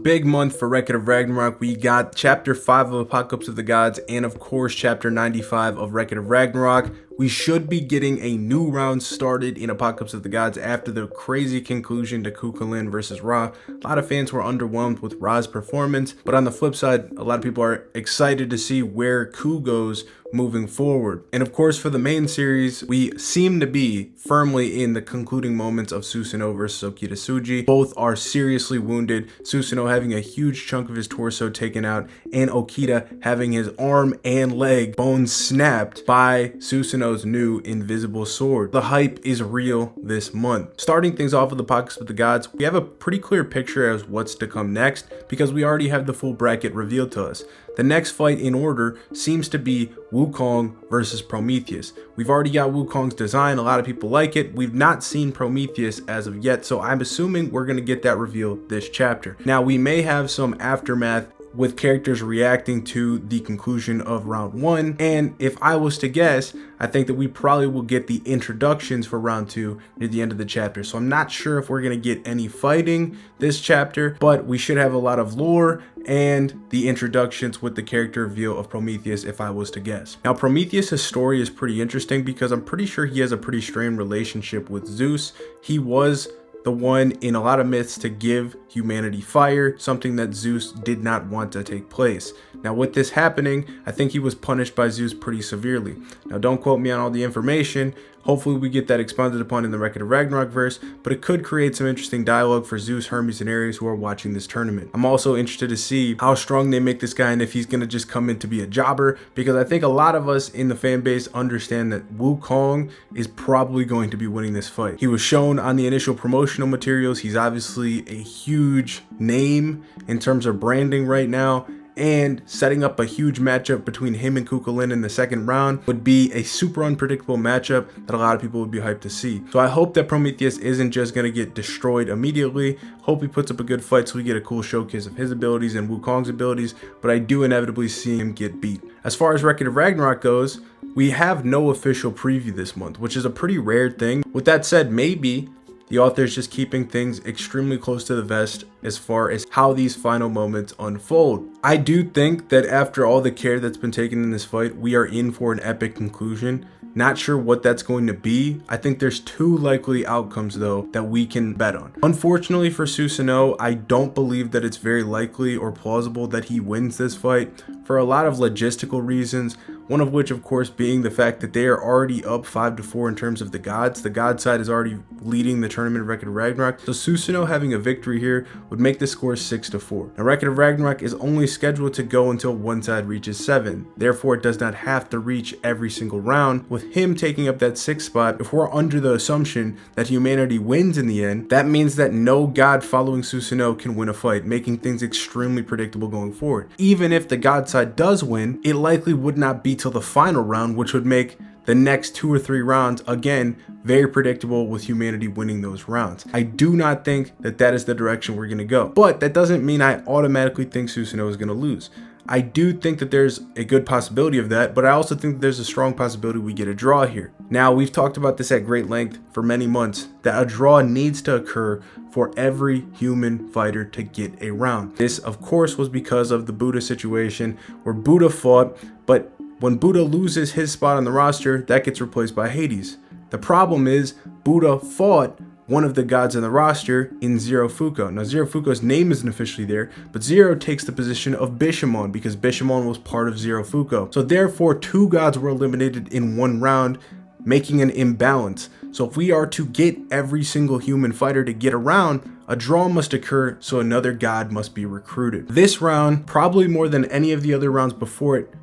Big month for Record of Ragnarok. We got Chapter 5 of Apocalypse of the Gods and of course Chapter 95 of Record of Ragnarok. We should be getting a new round started in Apocalypse of the Gods after the crazy conclusion to Kukulin versus Ra. A lot of fans were underwhelmed with Ra's performance, but on the flip side, a lot of people are excited to see where Ku goes moving forward. And of course, for the main series, we seem to be firmly in the concluding moments of Susanoo versus Okita Tsuji. Both are seriously wounded, Susanoo having a huge chunk of his torso taken out, and Okita having his arm and leg bones snapped by Susanoo's new invisible sword. The hype is real this month. Starting things off with Apocalypse of the Gods, we have a pretty clear picture as what's to come next because we already have the full bracket revealed to us. The next fight in order seems to be Wukong versus Prometheus. We've already got Wukong's design. A lot of people like it. We've not seen Prometheus as of yet, so I'm assuming we're going to get that reveal this chapter. Now, we may have some aftermath with characters reacting to the conclusion of round 1, and if I was to guess, I think that we probably will get the introductions for round 2 near the end of the chapter. So I'm not sure if we're going to get any fighting this chapter, but we should have a lot of lore and the introductions with the character reveal of Prometheus if I was to guess. Now, Prometheus' story is pretty interesting because I'm pretty sure he has a pretty strained relationship with Zeus. He was the one in a lot of myths to give humanity fire, something that Zeus did not want to take place. Now, with this happening, I think he was punished by Zeus pretty severely. Now, don't quote me on all the information. Hopefully we get that expounded upon in the Record of Ragnarok verse, but it could create some interesting dialogue for Zeus, Hermes, and Ares who are watching this tournament. I'm also interested to see how strong they make this guy and if he's going to just come in to be a jobber, because I think a lot of us in the fan base understand that Wukong is probably going to be winning this fight. He was shown on the initial promotional materials. He's obviously a huge name in terms of branding right now, and setting up a huge matchup between him and Kukulin in the second round would be a super unpredictable matchup that a lot of people would be hyped to see. So I hope that Prometheus isn't just going to get destroyed immediately. Hope he puts up a good fight so we get a cool showcase of his abilities and Wukong's abilities, but I do inevitably see him get beat. As far as Record of Ragnarok goes, we have no official preview this month, which is a pretty rare thing. With that said, maybe the author is just keeping things extremely close to the vest as far as how these final moments unfold. I do think that after all the care that's been taken in this fight, we are in for an epic conclusion. Not sure what that's going to be. I think there's two likely outcomes though that we can bet on. Unfortunately for Susanoo, I don't believe that it's very likely or plausible that he wins this fight for a lot of logistical reasons. One of which, of course, being the fact that they are already up 5-4 in terms of the gods. The god side is already leading the tournament of Record of Ragnarok. So Susanoo having a victory here would make the score 6-4. Now, Record of Ragnarok is only scheduled to go until one side reaches 7. Therefore, it does not have to reach every single round. With him taking up that 6th spot, if we're under the assumption that humanity wins in the end, that means that no god following Susanoo can win a fight, making things extremely predictable going forward. Even if the god side does win, it likely would not be till the final round, which would make the next 2 or 3 rounds again very predictable with humanity winning those rounds. I do not think that that is the direction we're going to go, but that doesn't mean I automatically think Susanoo is going to lose. I do think that there's a good possibility of that, but I also think that there's a strong possibility we get a draw here. Now, we've talked about this at great length for many months, that a draw needs to occur for every human fighter to get a round. This, of course, was because of the Buddha situation where Buddha fought, but when Buddha loses his spot on the roster, that gets replaced by Hades. The problem is Buddha fought one of the gods on the roster in Zero Fuko. Now, Zero Fuko's name isn't officially there, but Zero takes the position of Bishamon because Bishamon was part of Zero Fuko. So therefore, 2 gods were eliminated in 1 round, making an imbalance. So if we are to get every single human fighter to get a round, a draw must occur, so another god must be recruited. This round, probably more than any of the other rounds before it,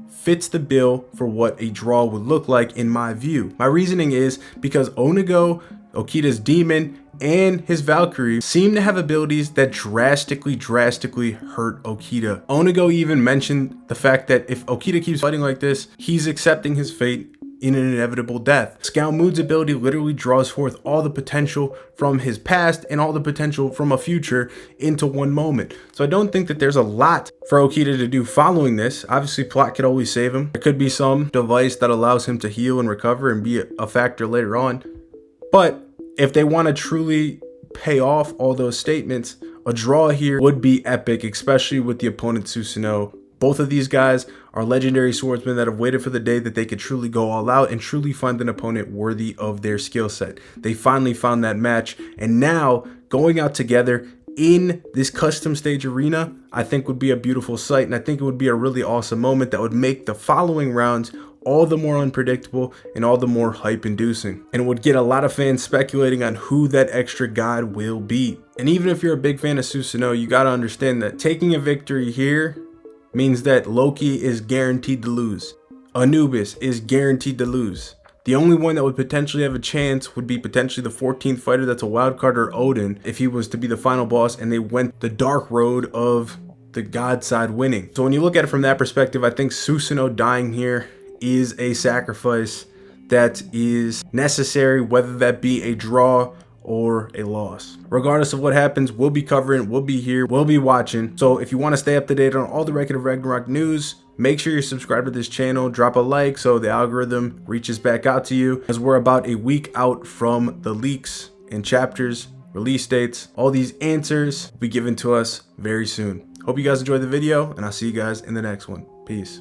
fits the bill for what a draw would look like in my view. My reasoning is because Onigo, Okita's demon, and his Valkyrie seem to have abilities that drastically hurt Okita. Onigo even mentioned the fact that if Okita keeps fighting like this, he's accepting his fate in an inevitable death. Skalmood's ability literally draws forth all the potential from his past and all the potential from a future into one moment. So I don't think that there's a lot for Okita to do following this. Obviously, plot could always save him. There could be some device that allows him to heal and recover and be a factor later on. But if they want to truly pay off all those statements, A draw here would be epic, especially with the opponent Susanoo. Both of these guys are legendary swordsmen that have waited for the day that they could truly go all out and truly find an opponent worthy of their skill set. They finally found that match, and now going out together in this custom stage arena, I think would be a beautiful sight, and I think it would be a really awesome moment that would make the following rounds all the more unpredictable and all the more hype inducing. And it would get a lot of fans speculating on who that extra god will be. And even if you're a big fan of Susanoo, you gotta understand that taking a victory here means that Loki is guaranteed to lose. Anubis is guaranteed to lose. The only one that would potentially have a chance would be potentially the 14th fighter that's a wild card, or Odin, if he was to be the final boss and they went the dark road of the god side winning. So when you look at it from that perspective, I think Susanoo dying here is a sacrifice that is necessary, whether that be a draw or a loss. Regardless of what happens, we'll be covering, we'll be here, we'll be watching. So if you want to stay up to date on all the Record of Ragnarok news, make sure you're subscribed to this channel, drop a like so the algorithm reaches back out to you, as we're about a week out from the leaks and chapters, release dates. All these answers will be given to us very soon. Hope you guys enjoyed the video, and I'll see you guys in the next one. Peace.